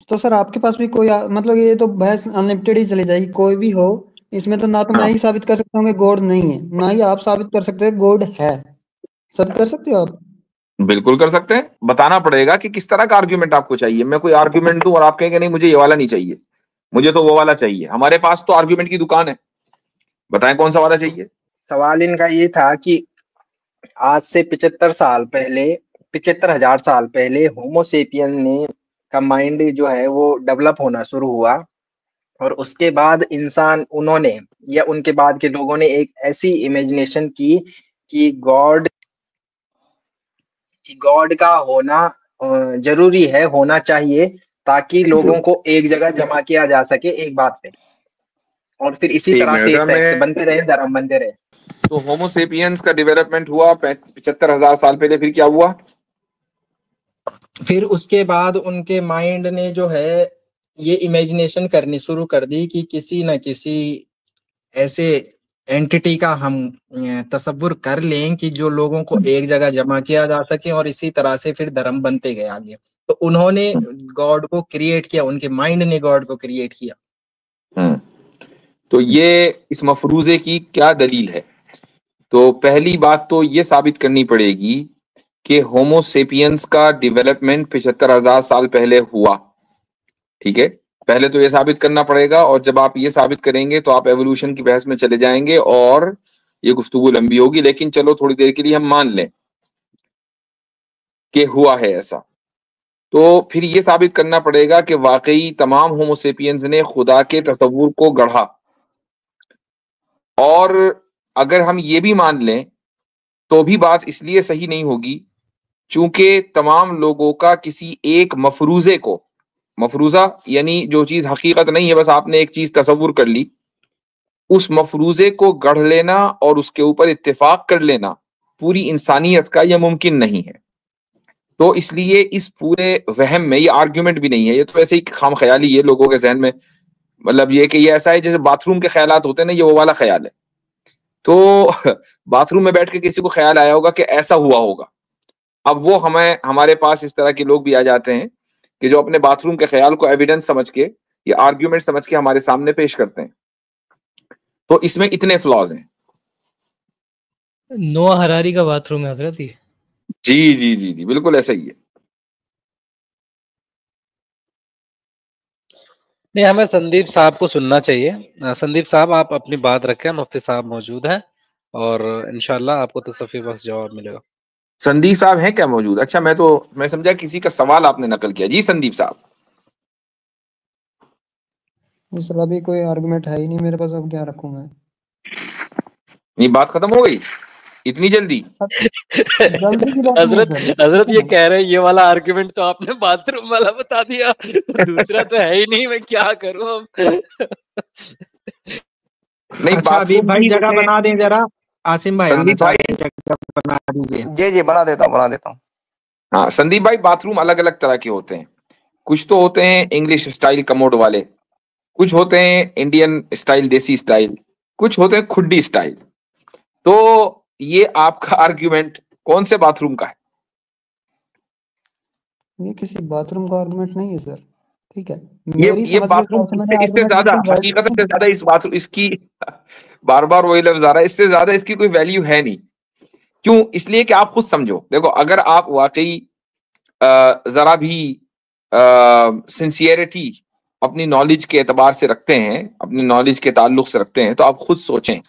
तो सर आपके पास भी कोई मतलब ये तो बहस अनलिमिटेड ही चली जाएगी, कोई भी हो। इसमें तो ना तो मैं हाँ, ही साबित कर सकता हूँ कि गॉड नहीं है, ना ही आप साबित कर सकते हो गॉड है। साबित कर सकते हो आप? बिल्कुल कर सकते हैं। बताना पड़ेगा कि किस तरह का आर्ग्यूमेंट आपको चाहिए। मैं कोई आर्ग्यूमेंट दूं और आप कहेंगे नहीं मुझे ये वाला नहीं चाहिए, मुझे तो वो वाला चाहिए। हमारे पास तो आर्ग्यूमेंट की दुकान है। बताएं कौन सा वाला चाहिए। सवाल इनका ये था कि आज से 75,000 पहले होमोसेपियन ने का माइंड जो है वो डेवलप होना शुरू हुआ, और उसके बाद इंसान उन्होंने या उनके बाद के लोगों ने एक ऐसी इमेजिनेशन की कि गॉड का होना जरूरी है, होना चाहिए, ताकि लोगों को एक जगह जमा किया जा सके एक बात पे, और फिर इसी एक तरह मिनट से जरा सेक्ट मैं। बनते रहे, धर्म बनते रहे। तो होमोसेपियंस का डेवलपमेंट हुआ 75,000 साल पहले, फिर क्या हुआ? फिर उसके बाद उनके माइंड ने जो है ये इमेजिनेशन करनी शुरू कर दी कि किसी न किसी ऐसे एंटिटी का हम तस्वुर कर लें कि जो लोगों को एक जगह जमा किया जा सके, और इसी तरह से फिर धर्म बनते गए आगे। तो उन्होंने गॉड को क्रिएट किया, उनके माइंड ने गॉड को क्रिएट किया। हम्म। तो ये इस मफरूजे की क्या दलील है? तो पहली बात तो ये साबित करनी पड़ेगी कि होमोसेपियंस का डेवलपमेंट 75,000 साल पहले हुआ। ठीक है, पहले तो ये साबित करना पड़ेगा, और जब आप ये साबित करेंगे तो आप एवोल्यूशन की बहस में चले जाएंगे और ये गुफ्तगू लंबी होगी। लेकिन चलो थोड़ी देर के लिए हम मान लें कि हुआ है ऐसा, तो फिर ये साबित करना पड़ेगा कि वाकई तमाम होमोसेपियंस ने खुदा के तस्वुर को गढ़ा। और अगर हम ये भी मान लें तो भी बात इसलिए सही नहीं होगी चूंकि तमाम लोगों का किसी एक मफरूजे को, मफरूजा यानी जो चीज हकीकत नहीं है, बस आपने एक चीज तस्वुर कर ली, उस मफरूजे को गढ़ लेना और उसके ऊपर इत्तेफाक कर लेना पूरी इंसानियत का यह मुमकिन नहीं है। तो इसलिए इस पूरे वहम में ये आर्ग्यूमेंट भी नहीं है, ये तो ऐसे ही खाम ख्याली है लोगों के जहन में। मतलब ये कि ये ऐसा है जैसे बाथरूम के ख्यालात होते हैं ना, ये वो वाला ख्याल है। तो बाथरूम में बैठ के किसी को ख्याल आया होगा कि ऐसा हुआ होगा। अब वो हमें, हमारे पास इस तरह के लोग भी आ जाते हैं कि जो अपने बाथरूम के ख्याल को एविडेंस समझ के या आर्ग्यूमेंट समझ के हमारे सामने पेश करते हैं। तो इसमें इतने फ्लॉज हैं। नोआ हरारी का बाथरूम है हजरत ये। जी जी जी जी, बिल्कुल ऐसा ही है। नहीं, हमें संदीप साहब को सुनना चाहिए। संदीप साहब आप अपनी बात रखें, मुफ्ती साहब मौजूद हैं और इंशाल्लाह आपको तसफ़ी बख्श जवाब मिलेगा। संदीप साहब हैं क्या मौजूद? अच्छा, मैं समझा किसी का सवाल आपने नकल किया। जी संदीप साहब। सर अभी कोई आर्गुमेंट है ही नहीं मेरे पास, अब क्या रखूं मैं? ये बात खत्म हो गई इतनी जल्दी? जल्दी की बात नहीं है हजरत सर, हजरत ये देखो कह रहे हैं ये वाला आर्गुमेंट तो आपने बाथरूम वाला बता दिया, तो दूसरा तो है ही नहीं, मैं क्या करूं अब। नहीं, अच्छा अभी बाथरूम भाई भी जगह होते हैं। बना दें जरा, आसिम भाई आना संदीप भाई। चाहते हैं, जगह बना दीजिए। जी जी, बना देता हूँ। हाँ संदीप भाई, बाथरूम अलग अलग तरह के होते हैं। कुछ तो होते हैं इंग्लिश स्टाइल कमोड वाले, कुछ होते हैं इंडियन स्टाइल देसी स्टाइल, कुछ होते हैं खुड्डी स्टाइल। तो ये आपका आर्ग्यूमेंट कौन से बाथरूम का है? ये किसी बाथरूम का आर्गुमेंट नहीं है सर। ठीक है, ये मेरी ये समझ के बाथरूम हिसाब से इससे मैंने इससे आर्गुमेंट ज्यादा बिल्कुल वैलिड हकीकत से किया। ज्यादा इस बाथरूम इसकी बार बार वही लफ्ज आ रहा है, इससे ज्यादा इसकी कोई वैल्यू है नहीं। क्यों? इसलिए कि आप खुद समझो, देखो अगर आप वाकई जरा भी सिंसियरिटी अपनी नॉलेज के एतबार से रखते हैं, अपनी नॉलेज के ताल्लुक से रखते हैं, तो आप खुद सोचें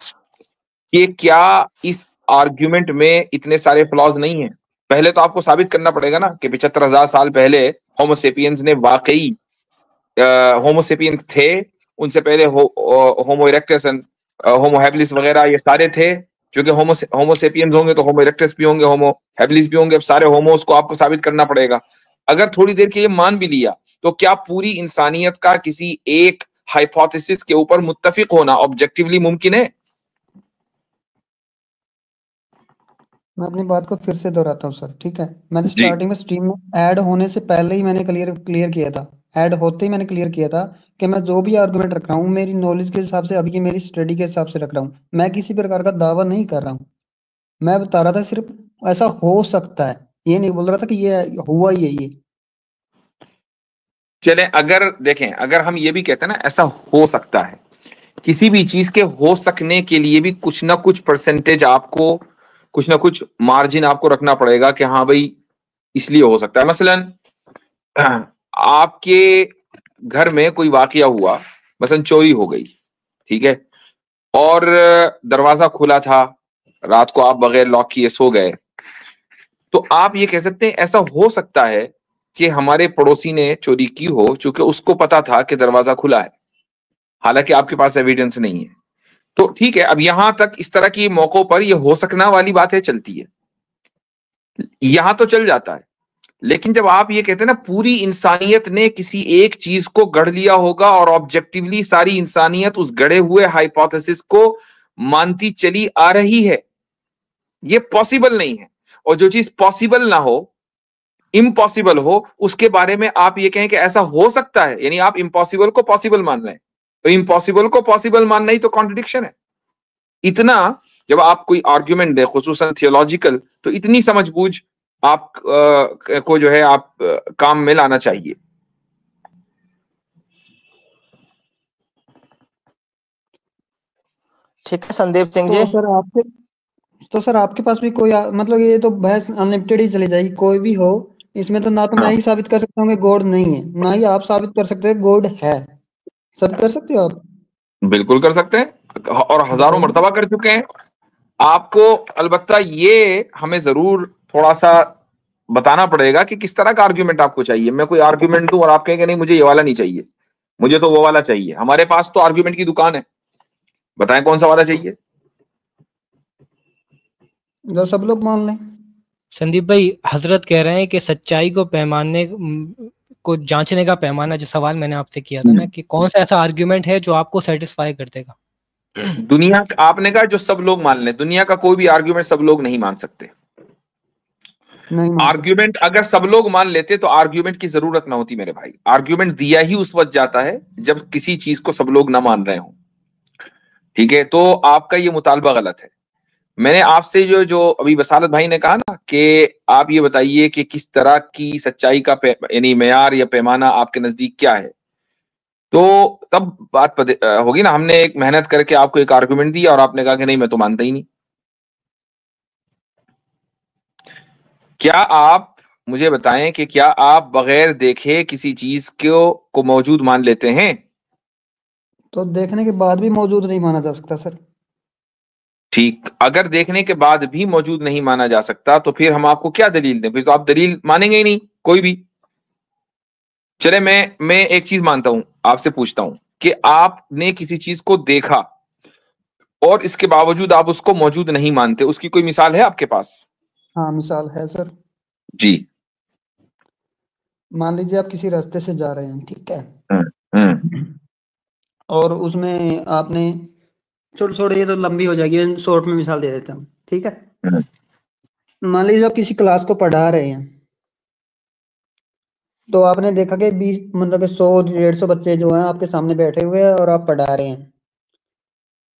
कि क्या इस आर्ग्यूमेंट में इतने सारे फ्लॉज नहीं है। पहले तो आपको साबित करना पड़ेगा ना कि 75,000 साल पहले होमोसेपियंस ने वाकई होमोसेपियंस थे। उनसे पहले होमो इरेक्टस एंड होमो हैबिलिस वगैरह ये सारे थे। क्योंकि होमोसेपियंस होंगे तो होमो इरेक्टस भी होंगे, होमो हैबिलिस भी होंगे। अब सारे होमोस को आपको साबित करना पड़ेगा। अगर थोड़ी देर के लिए मान भी लिया, तो क्या पूरी इंसानियत का किसी एक हाइपोथेसिस के ऊपर मुत्तफिक होना ऑब्जेक्टिवली मुमकिन है? मैं अपनी बात को फिर से दोहराता हूँ सर, ठीक है। मैंने जी। स्टार्टिंग में स्ट्रीम में ऐड होने से पहले ही मैंने क्लियर क्लियर किया था, ऐड होते ही मैंने क्लियर किया था कि मैं जो भी आर्गुमेंट रख रहा हूँ मेरी नॉलेज के हिसाब से, अभी की मेरी स्टडी के हिसाब से रख रहा हूँ। मैं किसी प्रकार का दावा नहीं कर रहा हूँ। मैं बता रहा था सिर्फ ऐसा हो सकता है, ये नहीं बोल रहा था कि ये हुआ ही है ये। चले अगर देखें, अगर हम ये भी कहते हैं ना ऐसा हो सकता है, किसी भी चीज के हो सकने के लिए भी कुछ ना कुछ परसेंटेज आपको, कुछ ना कुछ मार्जिन आपको रखना पड़ेगा कि हाँ भाई इसलिए हो सकता है। मसलन आपके घर में कोई वाकया हुआ, मसलन चोरी हो गई, ठीक है, और दरवाजा खुला था, रात को आप बगैर लॉक किए सो गए, तो आप ये कह सकते हैं ऐसा हो सकता है कि हमारे पड़ोसी ने चोरी की हो, चूंकि उसको पता था कि दरवाजा खुला है, हालांकि आपके पास एविडेंस नहीं है। तो ठीक है, अब यहां तक इस तरह की मौकों पर ये हो सकना वाली बातें चलती है, यहां तो चल जाता है। लेकिन जब आप ये कहते हैं ना पूरी इंसानियत ने किसी एक चीज को गढ़ लिया होगा और ऑब्जेक्टिवली सारी इंसानियत उस गढ़े हुए हाइपोथेसिस को मानती चली आ रही है, ये पॉसिबल नहीं है। और जो चीज पॉसिबल ना हो, इम्पॉसिबल हो, उसके बारे में आप ये कहें कि ऐसा हो सकता है, यानी आप इम्पॉसिबल को पॉसिबल मान रहे हैं। तो इम्पॉसिबल को पॉसिबल मानना ही तो कॉन्ट्रडिक्शन है। इतना जब आप कोई आर्ग्यूमेंट दे, खुसूसन थियोलॉजिकल, तो इतनी समझबूझ आप को जो है आप काम में लाना चाहिए। ठीक है संदीप सिंह जी। तो सर आपके पास भी कोई मतलब ये तो बहस अनलिमिटेड ही चली जाएगी, कोई भी हो इसमें। तो ना तो मैं ही साबित कर सकता हूँ कि गॉड नहीं है, ना ही आप साबित कर सकते हैं गॉड है। साबित कर सकते हो आप? बिल्कुल कर सकते हैं, और हजारों मर्तबा कर चुके हैं। आपको अलबत्ता ये हमें जरूर थोड़ा सा बताना पड़ेगा कि किस तरह का आर्ग्यूमेंट आपको चाहिए। मैं कोई आर्ग्यूमेंट दूं और आप कहेंगे नहीं मुझे ये वाला नहीं चाहिए, मुझे तो वो वाला चाहिए। हमारे पास तो आर्ग्यूमेंट की दुकान है, बताएं कौन सा वाला चाहिए जो सब लोग मान लें। संदीप भाई, हजरत कह रहे हैं कि सच्चाई को पैमाने को जांचने का पैमाना, जो सवाल मैंने आपसे किया था ना, कि कौन सा ऐसा आर्ग्यूमेंट है जो आपको सेटिस्फाई कर देगा। दुनिया, आपने कहा जो सब लोग मान लें, दुनिया का कोई भी आर्ग्यूमेंट सब लोग नहीं मान सकते। आर्ग्यूमेंट अगर सब लोग मान लेते तो आर्ग्यूमेंट की जरूरत ना होती मेरे भाई। आर्ग्यूमेंट दिया ही उस वक्त जाता है जब किसी चीज को सब लोग ना मान रहे हो, ठीक है। तो आपका ये मुतालबा गलत है। मैंने आपसे जो अभी बसालत भाई ने कहा ना कि आप ये बताइए कि किस तरह की सच्चाई का यानी मेयार या पैमाना आपके नजदीक क्या है, तो तब बात होगी ना। हमने एक मेहनत करके आपको एक आर्गुमेंट दिया और आपने कहा कि नहीं मैं तो मानता ही नहीं। क्या आप मुझे बताएं कि क्या आप बगैर देखे किसी चीज को मौजूद मान लेते हैं? तो देखने के बाद भी मौजूद नहीं माना जा सकता सर। ठीक, अगर देखने के बाद भी मौजूद नहीं माना जा सकता तो फिर हम आपको क्या दलील दें? फिर तो आप दलील मानेंगे ही नहीं कोई भी। चले मैं एक चीज मानता हूं, आपसे पूछता हूं कि आपने किसी चीज को देखा और इसके बावजूद आप उसको मौजूद नहीं मानते, उसकी कोई मिसाल है आपके पास? हाँ मिसाल है सर जी। मान लीजिए आप किसी रास्ते से जा रहे हैं, ठीक है, और उसमें आपने छोटे ये तो लंबी हो जाएगी, शॉर्ट में मिसाल दे देता हूँ, ठीक है। मान लीजिए आप किसी क्लास को पढ़ा रहे हैं, तो आपने देखा कि 20 मतलब 100-150 बच्चे जो हैं आपके सामने बैठे हुए हैं और आप पढ़ा रहे हैं।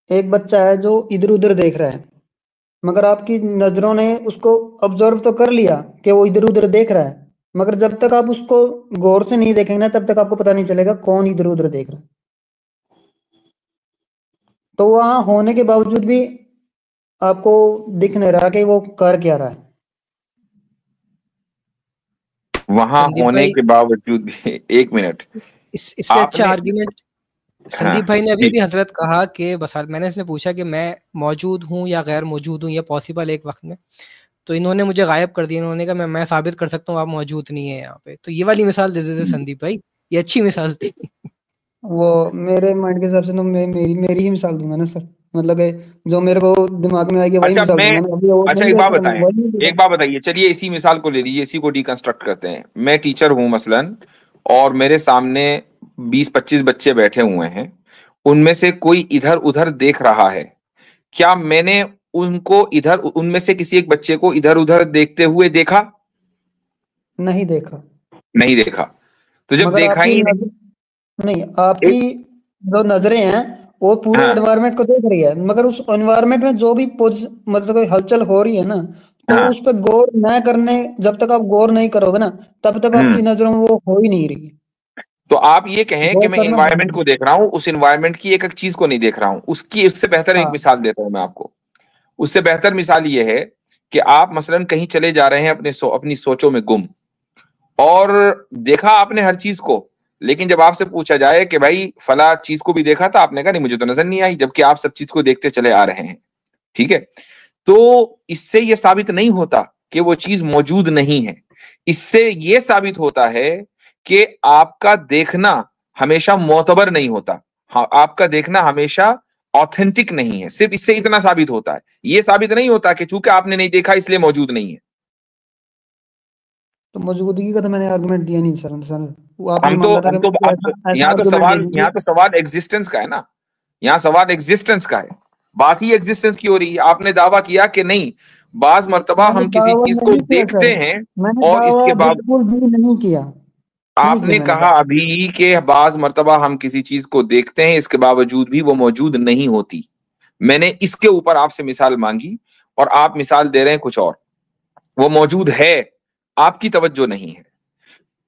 एक बच्चा है जो इधर उधर देख रहा है, मगर आपकी नजरों ने उसको ऑब्जर्व तो कर लिया कि वो इधर उधर देख रहा है, मगर जब तक आप उसको गौर से नहीं देखेंगे ना तब तक आपको पता नहीं चलेगा कौन इधर उधर देख रहा है। तो वहां होने के बावजूद भी आपको दिख नहीं रहा कि वो कर क्या रहा है। वहां होने के बावजूद भी एक मिनट, इससे अच्छा आर्ग्यूमेंट संदीप भाई ने अभी हाँ, भी हजरत कहा कि बसाल, मैंने इसने पूछा कि मैं मौजूद हूँ या गैर मौजूद हूँ, या पॉसिबल है एक वक्त में, तो इन्होंने मुझे गायब कर दिया। इन्होंने कहा मैं साबित कर सकता हूँ आप मौजूद नहीं है यहाँ पे। तो ये वाली मिसाल दे देते संदीप भाई, ये अच्छी मिसाल थी। वो मेरे माइंड के हिसाब से तो मेरी ही मिसाल दूंगा ना सर, मतलब जो मेरे को दिमाग में आएगी वही मिसाल दूंगा ना। अभी अच्छा एक बात बताइए, चलिए इसी मिसाल को ले लीजिए, इसी को डिकंस्ट्रक्ट करते हैं। मैं टीचर हूं मसलन, और मेरे सामने 20-25 बच्चे बैठे हुए हैं, उनमें से कोई इधर उधर देख रहा है। क्या मैंने उनको इधर, उनमें से किसी एक बच्चे को इधर उधर देखते हुए देखा? नहीं देखा। नहीं देखा। तो जब देखा ही नहीं, आपकी जो नजरें हैं वो पूरे एनवायरनमेंट को देख रही है, मगर उस एनवायरनमेंट में जो भी मतलब कोई हलचल हो रही है ना, तो उस पर गौर न करने, जब तक आप गौर नहीं करोगे ना तब तक आपकी नजरों में वो हो ही नहीं रही। तो आप ये कहें कि गौर मैं करना इन्वायरमेंट को जरूरी देख रहा हूँ, उस इन्वायरमेंट की एक एक चीज को नहीं देख रहा हूँ, उससे बेहतर है। एक हाँ मिसाल देता हूं मैं आपको। उससे बेहतर मिसाल ये है कि आप मसलन कहीं चले जा रहे हैं अपनी सोचों में गुम, और देखा आपने हर चीज को, लेकिन जब आपसे पूछा जाए कि भाई फला चीज को भी देखा था, आपने कहा नहीं मुझे तो नजर नहीं आई, जबकि आप सब चीज को देखते चले आ रहे हैं। ठीक है, तो इससे यह साबित नहीं होता कि वो चीज मौजूद नहीं है, इससे यह साबित होता है कि आपका देखना हमेशा मोतबर नहीं होता। हाँ, आपका देखना हमेशा ऑथेंटिक नहीं है, सिर्फ इससे इतना साबित होता है। यह साबित नहीं होता कि चूंकि आपने नहीं देखा इसलिए मौजूद नहीं है। तो मौजूदगी का तो मैंने आर्गुमेंट दिया नहीं सर। सर वो आपने मान लिया था हम कि तो मुझे अब ऐसा ऐसा यहाँ तो आर्गुमेंट दे सवाल दीजिए। यहाँ तो सवाल एग्जिस्टेंस का है ना, यहाँ सवाल एग्जिस्टेंस का है, बात ही एग्जिस्टेंस की हो रही है। आपने दावा किया कि नहीं, बाज मर्तबा मैंने हम किसी दावा चीज को नहीं किया देखते सर, हैं मैंने और दावा इसके बाद बिल्कुल भी नहीं किया, नहीं किया आपने मैंने कहा दावा। अभी कि बाज मर्तबा हम किसी चीज को देखते हैं, इसके बावजूद भी वो मौजूद नहीं होती। मैंने इसके ऊपर आपसे मिसाल मांगी और आप मिसाल दे रहे हैं कुछ और, वो मौजूद है, आपकी तवज्जो नहीं है।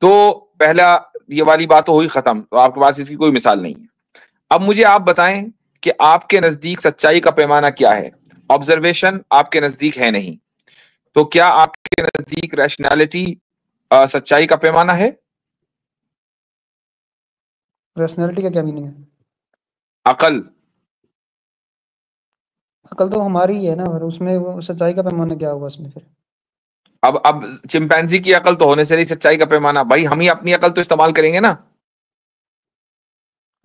तो पहला ये वाली बात तो हुई खत्म, तो आपके पास इसकी कोई मिसाल नहीं है। अब मुझे आप बताएं कि आपके नजदीक सच्चाई का पैमाना क्या है। ऑब्जर्वेशन आपके नजदीक है नहीं, तो क्या आपके नजदीक रैशनैलिटी सच्चाई का पैमाना है? पर्सनैलिटी का क्या मीनिंग है? अकल। अकल तो हमारी ही है ना, और उसमें वो सच्चाई का पैमाना क्या होगा उसमें फिर? अब चिंपैंजी की अकल तो होने से नहीं सच्चाई का पैमाना, भाई हम ही अपनी अकल तो इस्तेमाल करेंगे ना।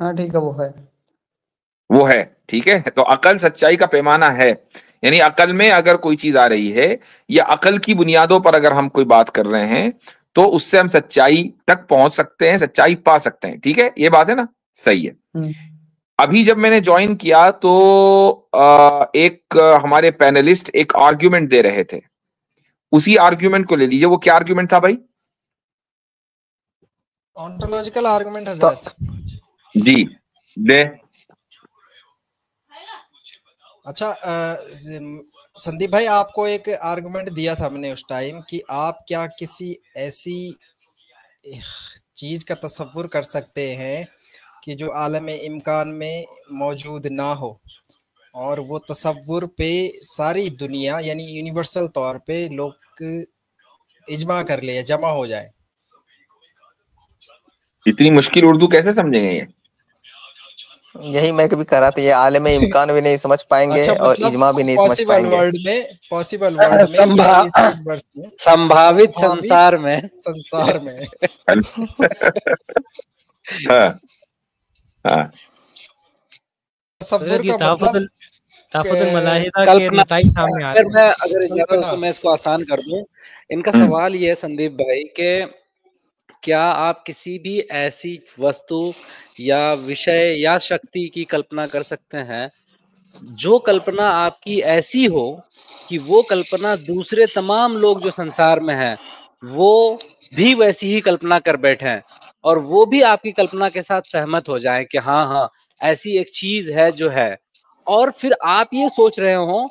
हाँ ठीक है, वो है। वो है, ठीक है, तो अकल सच्चाई का पैमाना है। यानी अकल में अगर कोई चीज आ रही है, या अकल की बुनियादों पर अगर हम कोई बात कर रहे हैं, तो उससे हम सच्चाई तक पहुंच सकते हैं, सच्चाई पा सकते हैं। ठीक है, ये बात है ना, सही है। हम्म। अभी जब मैंने ज्वाइन किया तो एक हमारे पैनलिस्ट एक आर्ग्यूमेंट दे रहे थे, उसी आर्ग्यूमेंट को ले लीजिए। वो क्या आर्ग्यूमेंट था भाई? ऑन्टोलॉजिकल आर्गुमेंट हजरत। जी, दे। अच्छा, संदीप भाई, आपको एक आर्गुमेंट दिया था हमने उस टाइम कि आप क्या किसी ऐसी चीज का तस्वुर कर सकते हैं कि जो आलम इम्कान में मौजूद ना हो, और वो तस्वुर पे सारी दुनिया यानी यूनिवर्सल तौर पे लोग इजमा कर ले, जमा हो जाए। इतनी मुश्किल उर्दू कैसे समझेंगे ये? यही मैं कभी करा था, ये आलम इम्कान भी नहीं समझ पाएंगे अच्छा, और मतलब इजमा भी नहीं समझ पाएंगे। पॉसिबल वर्ल्ड में या इस यूनिवर्स में, संभावित संभावित संसार में संसार में हाँ, हाँ। तसव्वुर हजरत ये का मतलब ताफुतुल मलाहिदा के कल्पना। नताइज सामने आ अगर रहे हैं। मैं अगर इजाजत हो कल्पना। तो मैं इसको आसान कर दूं। इनका सवाल ये है संदीप भाई कि क्या आप किसी भी ऐसी वस्तु या विषय या शक्ति की कल्पना कर सकते हैं जो कल्पना आपकी ऐसी हो कि वो कल्पना दूसरे तमाम लोग जो संसार में हैं वो भी वैसी ही कल्पना कर बैठे हैं, और वो भी आपकी कल्पना के साथ सहमत हो जाए कि हाँ हाँ ऐसी एक चीज है जो है, और फिर आप ये सोच रहे हो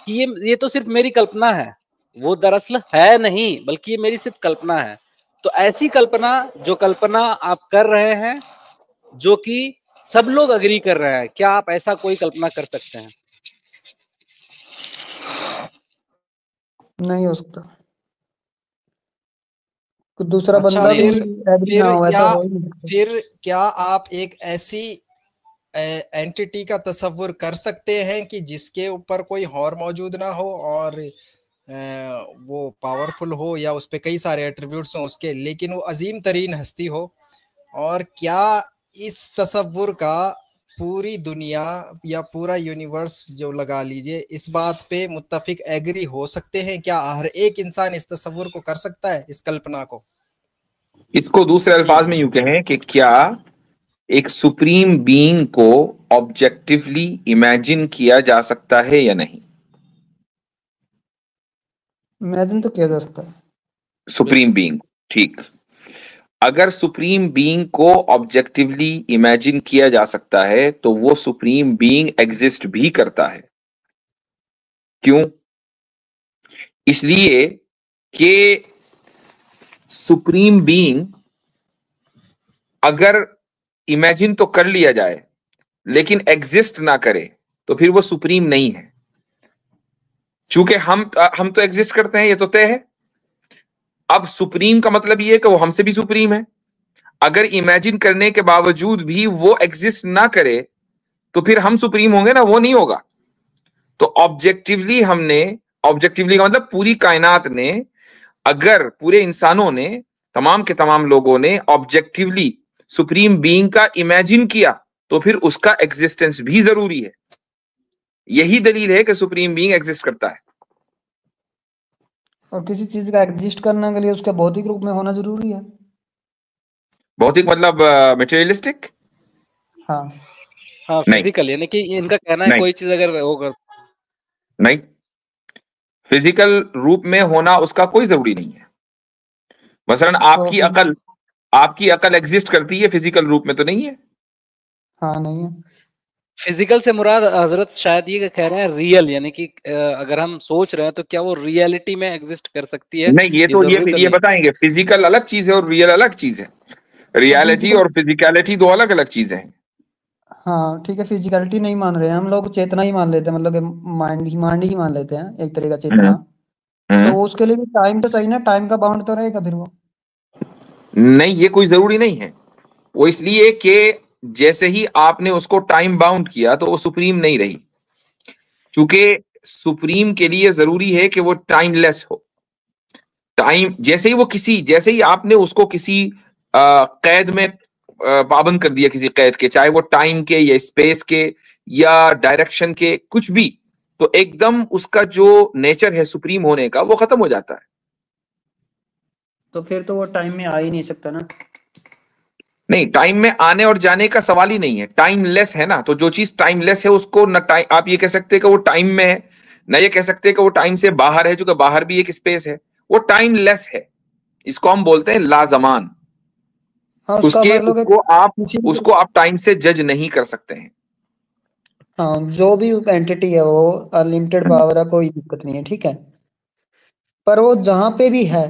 कि ये तो सिर्फ मेरी कल्पना है, वो दरअसल है नहीं बल्कि ये मेरी सिर्फ कल्पना है। तो ऐसी कल्पना, जो कल्पना आप कर रहे हैं, जो कि सब लोग अग्री कर रहे हैं, क्या आप ऐसा कोई कल्पना कर सकते हैं? नहीं हो सकता, कोई दूसरा अच्छा, बंदा भी नहीं हो सकता। एग्री ना हो, ऐसा हो ही नहीं सकता। फिर क्या आप एक ऐसी एंटिटी का तस्वुर कर सकते हैं कि जिसके ऊपर कोई और मौजूद ना हो, और वो पावरफुल हो या उस पे कई सारे एट्रीब्यूट्स हों उसके, लेकिन वो अजीम तरीन हस्ती हो? और क्या इस तस्वुर का पूरी दुनिया या पूरा यूनिवर्स जो लगा लीजिए, इस बात पे मुत्तफिक एग्री हो सकते हैं? क्या हर एक इंसान इस तस्वुर को कर सकता है, इस कल्पना को? इसको दूसरे अल्फाज में यूं कहें कि क्या एक सुप्रीम बीइंग को ऑब्जेक्टिवली इमेजिन किया जा सकता है या नहीं? इमेजिन तो किया जा सकता है। सुप्रीम बीइंग, ठीक। अगर सुप्रीम बीइंग को ऑब्जेक्टिवली इमेजिन किया जा सकता है तो वो सुप्रीम बीइंग एग्जिस्ट भी करता है। क्यों? इसलिए कि सुप्रीम बीइंग अगर इमेजिन तो कर लिया जाए लेकिन एग्जिस्ट ना करे तो फिर वो सुप्रीम नहीं है। चूंकि हम तो एग्जिस्ट करते हैं, ये तो तय है। अब सुप्रीम का मतलब ये है कि वो हमसे भी सुप्रीम है। अगर इमेजिन करने के बावजूद भी वो एग्जिस्ट ना करे तो फिर हम सुप्रीम होंगे ना, वो नहीं होगा। तो ऑब्जेक्टिवली ऑब्जेक्टिवली का मतलब पूरी कायनात ने, अगर पूरे इंसानों ने, तमाम के तमाम लोगों ने ऑब्जेक्टिवली सुप्रीम बीइंग का इमेजिन किया तो फिर उसका एग्जिस्टेंस भी जरूरी है। यही दलील है कि सुप्रीम बीइंग एग्जिस्ट करता है। और किसी चीज का एग्जिस्ट करने के लिए उसका भौतिक रूप में होना जरूरी है। भौतिक मतलब मटेरियलिस्टिक? हाँ हाँ, नहीं, फिजिकल, यानी कि इनका कहना है नहीं, कोई चीज अगर होगा नहीं, फिजिकल रूप में होना उसका कोई जरूरी नहीं है। मसलन तो आपकी अकल एग्जिस्ट करती है, फिजिकल रूप में तो नहीं है। हाँ नहीं है। फिजिकल से मुराद हजरत शायद ये कह रहे हैं रियल, यानी कि अगर हम सोच रहे हैं तो क्या वो रियलिटी में एग्जिस्ट कर सकती है? नहीं, ये तो जरूरी तो ये नहीं। बताएंगे। फिजिकल अलग चीज है और रियल अलग चीज है। रियलिटी फिजिकल, और फिजिकलिटी दो अलग अलग चीजें हैं। हाँ ठीक है, फिजिकलिटी नहीं मान रहे हैं हम लोग, चेतना ही मान लेते हैं, मतलब माइंड ही मान लेते हैं एक तरह का चेतना। तो उसके लिए भी टाइम तो चाहिए ना, टाइम का बाउंड तो रहेगा फिर वो। नहीं, ये कोई जरूरी नहीं है। वो इसलिए कि जैसे ही आपने उसको टाइम बाउंड किया तो वो सुप्रीम नहीं रही, क्योंकि सुप्रीम के लिए जरूरी है कि वो टाइमलेस हो। जैसे ही आपने उसको किसी कैद में पाबंद कर दिया, किसी कैद के, चाहे वो टाइम के या स्पेस के या डायरेक्शन के, कुछ भी, तो एकदम उसका जो नेचर है सुप्रीम होने का वो खत्म हो जाता है। तो फिर तो वो टाइम में आ ही नहीं सकता ना। नहीं, टाइम में आने और जाने का सवाल ही नहीं है, टाइमलेस है ना। तो जो चीज टाइमलेस है उसको न टाइम, आप ये कह सकते हैं कि वो टाइम में है, न ये कह सकते हैं कि वो टाइम से बाहर है, क्योंकि बाहर भी एक स्पेस है। वो टाइमलेस है। इसको हम बोलते हैं लाजमान। हाँ उसका मतलब उसको आप टाइम से जज नहीं कर सकते हैं। हाँ जो भी एंटिटी है वो अनलिमिटेड पावर है, कोई दिक्कत नहीं है, ठीक है। पर वो जहां पे भी है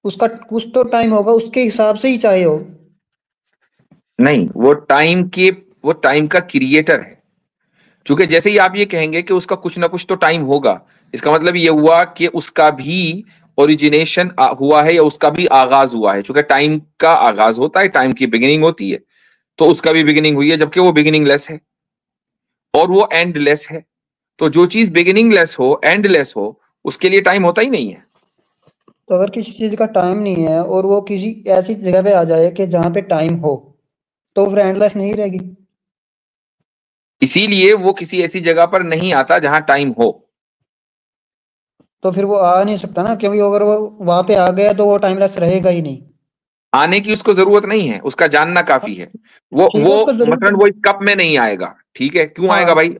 उसका कुछ तो टाइम होगा, उसके हिसाब से ही चाहे हो। नहीं, वो टाइम का क्रिएटर है। क्योंकि जैसे ही आप ये कहेंगे कि उसका कुछ ना कुछ तो टाइम होगा, इसका मतलब ये हुआ कि उसका भी ओरिजिनेशन हुआ है या उसका भी आगाज हुआ है। क्योंकि टाइम का आगाज होता है, टाइम की बिगिनिंग होती है, तो उसका भी बिगिनिंग हुई है, जबकि वो बिगिनिंगलेस है और वो एंडलेस है। तो जो चीज बिगिनिंगलेस हो, एंडलेस हो, उसके लिए टाइम होता ही नहीं है। तो अगर किसी चीज का टाइम नहीं है और वो किसी ऐसी जगह पे आ जाए कि जहाँ पे टाइम हो, तो फिर एंडलेस नहीं रहेगी। इसीलिए वो किसी ऐसी जगह पर नहीं आता जहां टाइम हो। तो फिर वो आ नहीं सकता ना, क्योंकि अगर वो वहां पे आ गया तो वो टाइमलेस रहेगा ही नहीं। आने की उसको जरूरत नहीं है, उसका जानना काफी है। वो ठीक है, वो उसको मतलब जरूरत, वो इस कप में नहीं आएगा, ठीक है, क्यों आएगा हाँ भाई,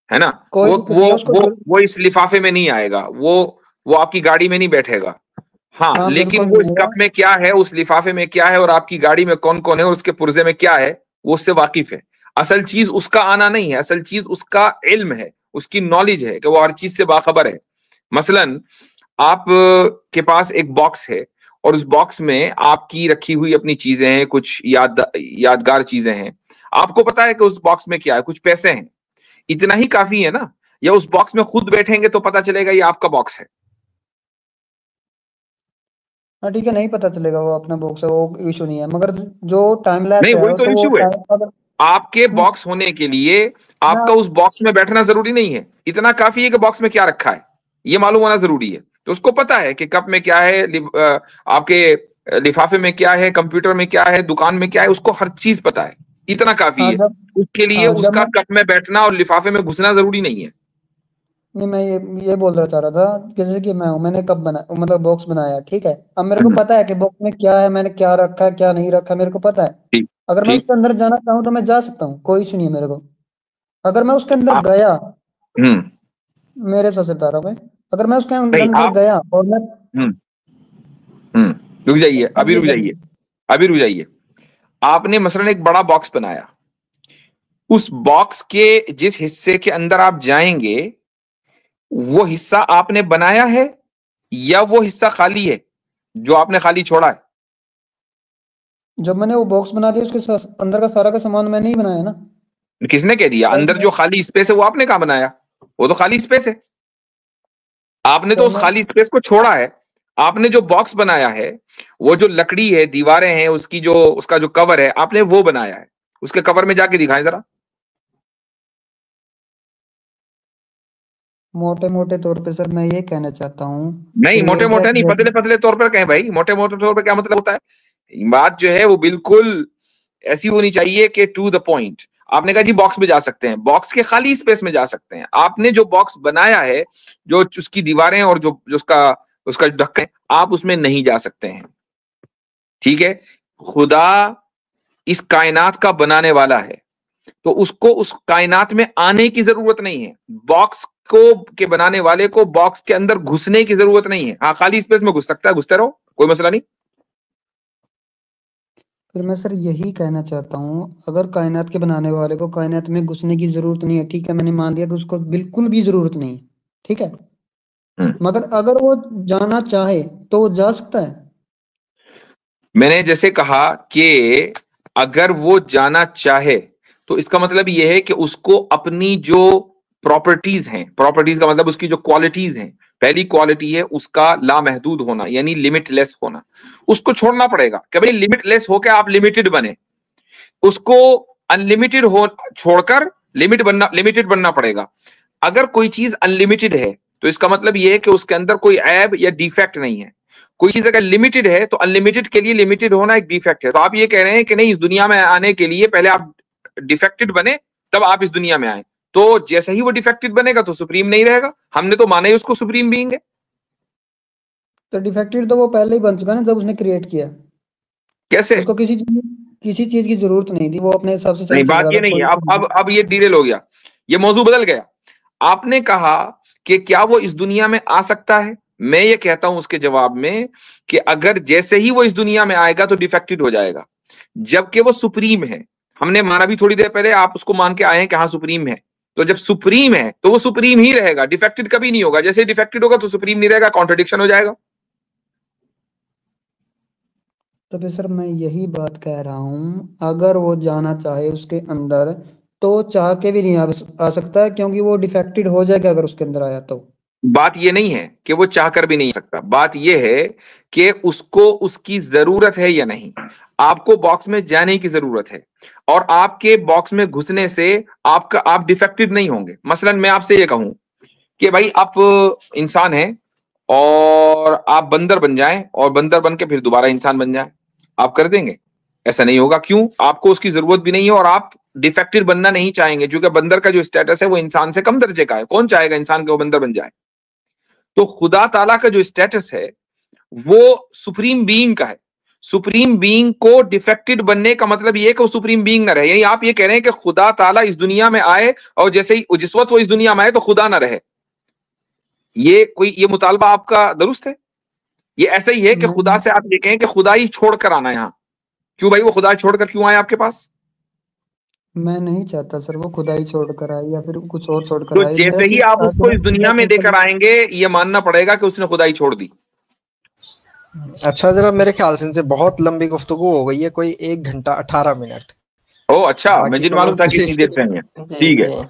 है ना। कोई वो दिक्कत वो नहीं है उसको वो वो इस लिफाफे में नहीं आएगा, वो आपकी गाड़ी में नहीं बैठेगा। हाँ, हाँ लेकिन बिल्कुल वो नहीं इस होगा। कप में क्या है, उस लिफाफे में क्या है और आपकी गाड़ी में कौन कौन है और उसके पुर्जे में क्या है, वो उससे वाकिफ है। असल चीज उसका आना नहीं है, असल चीज उसका इल्म है, उसकी नॉलेज है कि वो हर चीज से बाखबर है। मसलन आप के पास एक बॉक्स है और उस बॉक्स में आपकी रखी हुई अपनी चीजें हैं, कुछ यादगार चीजें हैं। आपको पता है कि उस बॉक्स में क्या है, कुछ पैसे हैं, इतना ही काफी है ना। या उस बॉक्स में खुद बैठेंगे तो पता चलेगा ये आपका बॉक्स है। हाँ ठीक है, नहीं पता चलेगा वो अपना बॉक्स है, वो इशू नहीं है, मगर जो टाइमलेस नहीं, है वही तो तो वो इश्यू है। अगर आपके बॉक्स होने के लिए आपका हाँ उस बॉक्स में बैठना जरूरी नहीं है, इतना काफी है कि बॉक्स में क्या रखा है ये मालूम होना जरूरी है। तो उसको पता है कि कप में क्या है, आपके लिफाफे में क्या है, कंप्यूटर में क्या है, दुकान में क्या है, उसको हर चीज पता है, इतना काफी हाँ है। जब उसके लिए हाँ जब उसका मैं कप में बैठना और लिफाफे में घुसना जरूरी नहीं है। नहीं, मैं ये बोलना चाह रहा था कि जैसे कि मैंने कब बना, मतलब बॉक्स बनाया, ठीक है। अब मेरे को हम्म, पता है कि बॉक्स में क्या है, मैंने क्या रखा है क्या नहीं रखा, मेरे को पता है। ठीक, अगर मैं ठीक। उसके अंदर जाना चाहूँ तो मैं जा सकता हूँ, कोई इशू नहीं है मेरे को। अगर मैं उसके अंदर आप गया, हम्म मेरे हिसाब से बता रहा हूँ मैं, अगर मैं उसके नहीं, अंदर आप गया और मैं हम्म हम्म रुक जाइए, अब अभी ये रुक जाइए, अभी रुक जाइए। आपने मसलन एक बड़ा बॉक्स बनाया, उस बॉक्स के जिस हिस्से के अंदर आप जाएंगे वो हिस्सा आपने बनाया है या वो हिस्सा खाली है जो आपने खाली छोड़ा है? जब मैंने वो बॉक्स बना दिया उसके अंदर का सारा का सामान मैंने ही बनाया ना। किसने कह दिया? अंदर जो खाली स्पेस है वो आपने कहाँ बनाया? वो तो खाली स्पेस है, आपने तो उस खाली स्पेस को छोड़ा है। आपने जो बॉक्स बनाया है, वो जो लकड़ी है, दीवारें हैं, उसकी जो उसका जो कवर है, आपने वो बनाया है। उसके कवर में जाके दिखाएं जरा। मोटे मोटे तौर पे सर मैं ये कहना चाहता हूँ, नहीं मोटे मोटे नहीं, पतले पतले तौर पर कहें भाई। मोटे मोटे तौर पर क्या मतलब होता है? बात जो है वो बिल्कुल ऐसी होनी चाहिए कि टू द पॉइंट। आपने कहा जी बॉक्स में जा सकते हैं, बॉक्स के खाली स्पेस में जा सकते हैं। आपने जो बॉक्स बनाया है, जो उसकी दीवारें और जो उसका उसका ढक्कन, आप उसमें नहीं जा सकते हैं। ठीक है, खुदा इस कायनात का बनाने वाला है, तो उसको उस कायनात में आने की जरूरत नहीं है। बॉक्स को के बनाने वाले को बॉक्स के अंदर घुसने की जरूरत नहीं है। हाँ, खाली स्पेस में घुस सकता है, घुसते रहो, कोई मसला नहीं। फिर मैं सर यही कहना चाहता हूँ, अगर कायनात के बनाने वाले को कायनात में घुसने की जरूरत नहीं है, ठीक है, मैंने मान लिया कि उसको बिल्कुल भी जरूरत नहीं है, ठीक है, मगर अगर वो जाना चाहे तो वो जा सकता है। मैंने जैसे कहा कि अगर वो जाना चाहे तो इसका मतलब यह है कि उसको अपनी जो प्रॉपर्टीज हैं, प्रॉपर्टीज का मतलब उसकी जो क्वालिटीज हैं, पहली क्वालिटी है उसका लामहदूद होना, यानी लिमिटलेस होना, उसको छोड़ना पड़ेगा कि भाई लिमिटलेस होकर आप लिमिटेड बने। उसको अनलिमिटेड हो छोड़कर लिमिटेड बनना पड़ेगा। अगर कोई चीज अनलिमिटेड है तो इसका मतलब यह है कि उसके अंदर कोई ऐब या डिफेक्ट नहीं है। कोई चीज अगर लिमिटेड है तो अनलिमिटेड के लिए लिमिटेड होना एक डिफेक्ट है। तो आप ये कह रहे हैं कि नहीं, इस दुनिया में आने के लिए पहले आप डिफेक्टेड बने तब आप इस दुनिया में आए। तो जैसे ही वो डिफेक्टेड बनेगा तो सुप्रीम नहीं रहेगा। हमने तो माना ही उसको सुप्रीम बीइंग है। तो डिफेक्टेड तो वो पहले ही बन चुका ना जब उसने क्रिएट किया। कैसे? उसको किसी चीज की जरूरत नहीं थी, वो अपने हिसाब से नहीं, चल बात रहा ये था। नहीं है। अब ये डिटेल हो गया, ये मौजू बदल गया। आपने कहा कि क्या वो इस दुनिया में आ सकता है? मैं ये कहता हूं उसके जवाब में कि अगर जैसे ही वो इस दुनिया में आएगा तो डिफेक्टेड हो जाएगा, जबकि वो सुप्रीम है। हमने माना भी थोड़ी देर पहले, आप उसको मान के आए हैं कि हाँ सुप्रीम है। तो जब सुप्रीम है तो वो सुप्रीम ही रहेगा, डिफेक्टेड कभी नहीं होगा। जैसे डिफेक्टेड होगा तो सुप्रीम नहीं रहेगा, कॉन्ट्रडिक्शन हो जाएगा। तो फिर सर मैं यही बात कह रहा हूँ, अगर वो जाना चाहे उसके अंदर तो चाह के भी नहीं आ सकता है, क्योंकि वो डिफेक्टेड हो जाएगा अगर उसके अंदर आया तो। बात ये नहीं है कि वो चाहकर भी नहीं सकता, बात ये है कि उसको उसकी जरूरत है या नहीं। आपको बॉक्स में जाने की जरूरत है, और आपके बॉक्स में घुसने से आप डिफेक्टेड नहीं होंगे। मसलन मैं आपसे ये कहूं कि भाई आप इंसान हैं और आप बंदर बन जाएं और बंदर बन के फिर दोबारा इंसान बन जाएं, आप कर देंगे? ऐसा नहीं होगा। क्यों? आपको उसकी जरूरत भी नहीं है और आप डिफेक्टेड बनना नहीं चाहेंगे, क्योंकि बंदर का जो स्टेटस है वो इंसान से कम दर्जे का है। कौन चाहेगा इंसान के वो बंदर बन जाए? तो खुदा ताला का जो स्टेटस है वो सुप्रीम बीइंग का है। सुप्रीम बीइंग को डिफेक्टेड बनने का मतलब ये है कि वो सुप्रीम बीइंग ना रहे। यानी आप ये कह रहे हैं कि खुदा ताला इस दुनिया में आए और जैसे ही जिस वक्त वो इस दुनिया में आए तो खुदा ना रहे। ये मुतालबा आपका दुरुस्त है? ये ऐसा ही है कि खुदा से आप ये कहें कि खुदा ही छोड़कर आना यहां। क्यों भाई, वो खुदा छोड़कर क्यों आए आपके पास? मैं नहीं चाहता सर वो खुदा ही छोड़कर आए या फिर कुछ और छोड़कर तो आए। जैसे ही आप उसको इस दुनिया में देकर आएंगे, ये मानना पड़ेगा कि उसने खुदाई छोड़ दी। अच्छा, जरा मेरे ख्याल से इनसे बहुत लंबी गुफ्तगू हो गई है, कोई 1 घंटा 18 मिनट। ओ अच्छा, मैं जिन मालूम था कि इतनी देर से नहीं है। ठीक है।